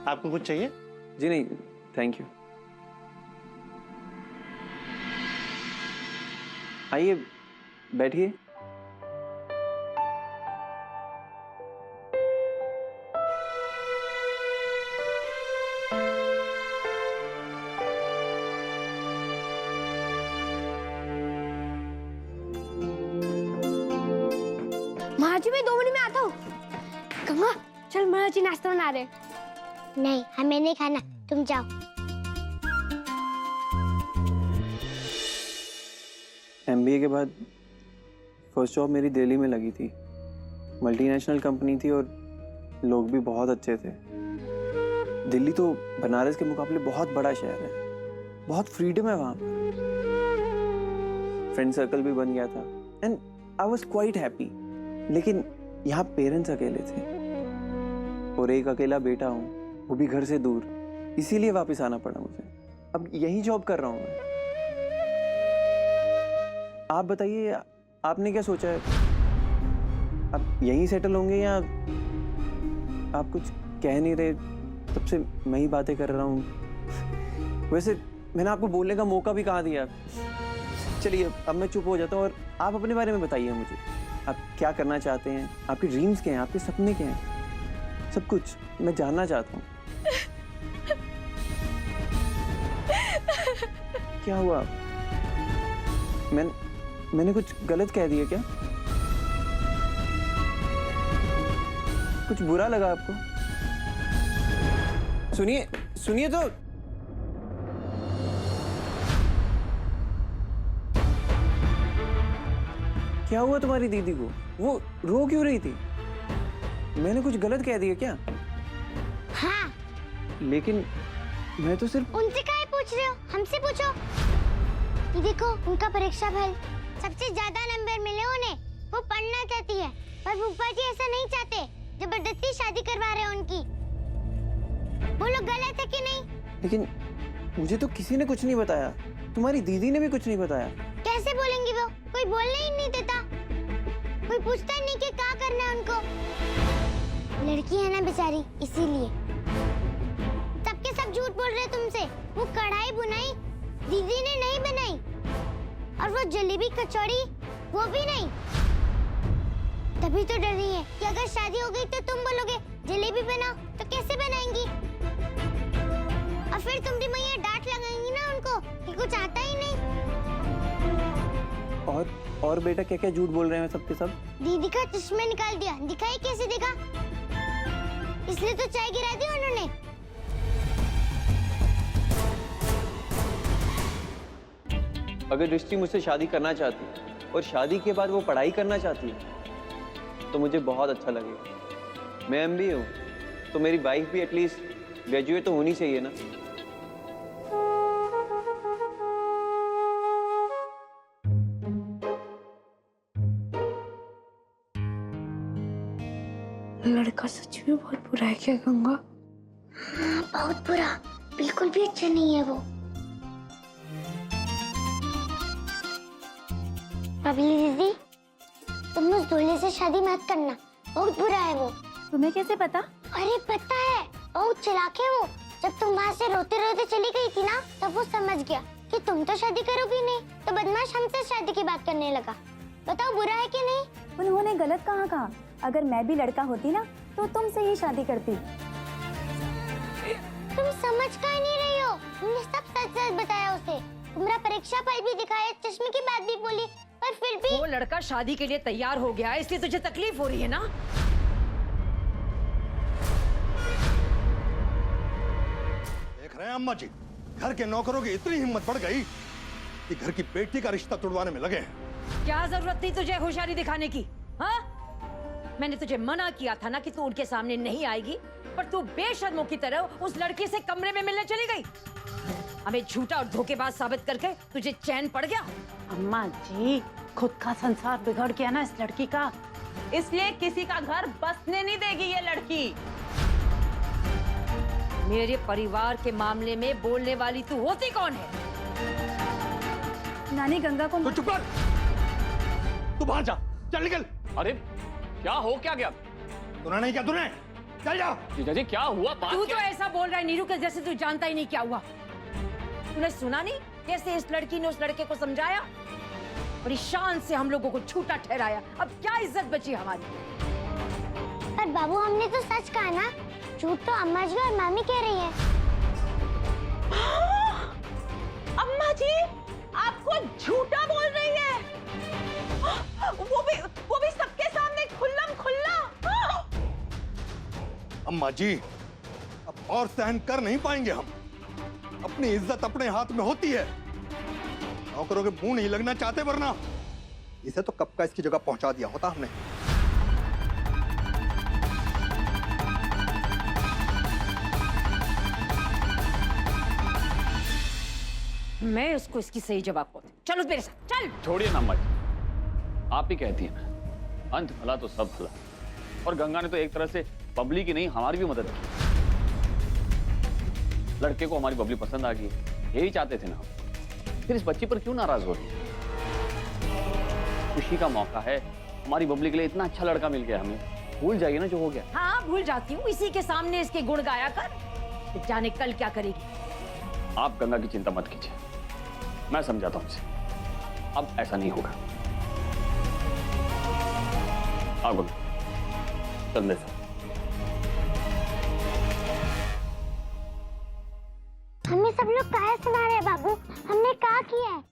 आपको कुछ चाहिए? जी नहीं, थैंक यू। आइए बैठिए। महाराज मैं 2 मिनट में आता हूँ। गंगा चल, महाराज जी नाश्ता बना रहे। नहीं, हमें नहीं खाना, तुम जाओ। एमबीए के बाद फर्स्ट जॉब मेरी दिल्ली में लगी थी। मल्टीनेशनल कंपनी थी और लोग भी बहुत अच्छे थे। दिल्ली तो बनारस के मुकाबले बहुत बड़ा शहर है, बहुत फ्रीडम है वहाँ पर। फ्रेंड सर्कल भी बन गया था and I was quite happy. लेकिन यहाँ पेरेंट्स अकेले थे और एक अकेला बेटा हूँ, वो भी घर से दूर, इसीलिए वापस आना पड़ा मुझे। अब यही जॉब कर रहा हूँ मैं। आप बताइए, आपने क्या सोचा है? आप यहीं सेटल होंगे या आप कुछ कह नहीं रहे? तब से मैं ही बातें कर रहा हूँ। वैसे मैंने आपको बोलने का मौका भी कहाँ दिया? चलिए अब मैं चुप हो जाता हूँ और आप अपने बारे में बताइए मुझे। आप क्या करना चाहते हैं? आपके ड्रीम्स क्या हैं? आपके सपने क्या हैं? सब कुछ मैं जानना चाहता हूँ। क्या हुआ? मैंने कुछ गलत कह दिया क्या? कुछ बुरा लगा आपको? सुनिए तो। क्या हुआ तुम्हारी दीदी को? वो रो क्यों रही थी? मैंने कुछ गलत कह दिया क्या? हाँ। लेकिन मैं तो सिर्फ उनसे काहे पूछ रहे हो? हमसे पूछो। ये देखो, उनका परीक्षा फल सबसे ज्यादा नंबर मिले उन्हें। वो पढ़ना चाहती है पर फूफा जी ऐसा नहीं चाहते, जबरदस्ती शादी करवा रहे हैं उनकी। बोलो गलत है कि नहीं? लेकिन मुझे तो किसी ने कुछ नहीं बताया। तुम्हारी दीदी ने भी कुछ नहीं बताया। कैसे बोलेंगी वो? कोई बोलने ही नहीं देता, कोई पूछता नहीं कि क्या करना है उनको। लड़की है ना बेचारी, इसीलिए सबके सब झूठ बोल रहे तुमसे। वो कढ़ाई बुनाई दीदी ने नहीं बनाई और वो जलेबी कचौड़ी वो भी नहीं। तभी तो डर रही है कि अगर शादी हो गई तो तुम बोलोगे जलेबी बनाओ, तो कैसे बनाएंगी? और फिर तुम्हारी मैया डांट लगाएंगी ना उनको कि कुछ आता ही नहीं। और बेटा क्या क्या झूठ बोल रहे हैं सबके सब? दीदी का चश्मा निकाल दिया, दिखाई कैसे देगा? इसलिए तो चाय गिरा दी उन्होंने। अगर दृष्टि मुझसे शादी करना चाहती है और शादी के बाद वो पढ़ाई करना चाहती है तो मुझे बहुत अच्छा लगेगा। मैं एमबीए हूँ तो मेरी वाइफ भी एटलीस्ट ग्रेजुएट तो होनी चाहिए ना। लड़का सच में बहुत बुरा है क्या गंगा? बहुत बुरा, बिल्कुल भी अच्छा नहीं है वो। पबली दीदी, तुम उस दूल्हे से शादी मत करना, बहुत बुरा है वो। तुम्हें कैसे पता? अरे पता है, बहुत चालाक है वो। जब तुम वहाँ से रोते रोते चली गई थी ना, तब वो समझ गया कि तुम तो शादी करोगी नहीं, तो बदमाश हमसे शादी की बात करने लगा। बताओ बुरा है कि नहीं? उन्होंने गलत कहाँ कहा? अगर मैं भी लड़का होती ना तो तुमसे ही शादी करती। तुम समझ क्यों नहीं रही हो? तुमने सब सच सच बताया उसे। तुम्हारा परीक्षा फल भी दिखाया, चश्मे की बात भी बोली, पर फिर भी वो लड़का शादी के लिए तैयार हो गया है, इसलिए तुझे तकलीफ हो रही है ना? देख रहे हैं अम्मा जी, घर के नौकरों की इतनी हिम्मत बढ़ गई कि घर की बेटी का रिश्ता तुड़वाने में लगे हैं। क्या जरूरत थी तुझे होशियारी दिखाने की? हाँ? मैंने तुझे मना किया था ना कि तू उनके सामने नहीं आएगी, पर तू बेशर्मों की तरह उस लड़की से कमरे में मिलने चली गई। हमें झूठा और धोखेबाज साबित करके तुझे चैन पड़ गया। अम्मा जी, खुद का संसार बिगड़ गया ना इस लड़की का, इसलिए किसी का घर बसने नहीं देगी ये लड़की। मेरे परिवार के मामले में बोलने वाली तू होती कौन है? नानी गंगा को तो चुप कर, तू बाहर जा, चल निकल। अरे क्या हो क्या गया? तूने नहीं क्या? तूने चल जा। जीजा जी क्या हुआ? बात तू क्या तो है? ऐसा बोल रहा है नीरू के जैसे तू जानता ही नहीं क्या हुआ। तूने सुना नहीं कैसे इस लड़की ने उस लड़के को समझाया, बड़ी शान से हम लोगों को झूठा ठहराया। अब क्या इज्जत बची हमारी? पर बाबू हमने तो सच कहा ना, झूठ तो अम्मा जी और मामी कह रही है। अम्मा जी आपको झूठा बोल रही है, वो भी सबके सामने खुल्लम खुल्ला। अम्मा जी अब और सहन कर नहीं पाएंगे हम। अपनी इज्जत अपने हाथ में होती है, नौकरों के मुंह नहीं लगना चाहते, वरना इसे तो कब का इसकी जगह पहुंचा दिया होता हमने। मैं उसको इसकी सही जवाब को चलो मेरे साथ चल। छोड़िए ना अम्मा जी, आप ही कहती हैं अंत भला तो सब भला। और गंगा ने तो एक तरह से बबली की नहीं हमारी भी मदद की। लड़के को हमारी बबली पसंद आ गई, यही चाहते थे ना हम। फिर इस बच्ची पर क्यों नाराज हो रही है? खुशी का मौका है, हमारी बबली के लिए इतना अच्छा लड़का मिल गया हमें, भूल जाइए ना जो हो गया। हाँ भूल जाती हूँ, इसी के सामने इसके गुण गाया कर, जाने कल क्या करेगी। आप गंगा की चिंता मत कीजिए, मैं समझाता हूं इसे, अब ऐसा नहीं होगा। आओ गंगा, चल मेरे साथ। हमें सब लोग काहे सुना रहे हैं बाबू? हमने क्या किया है?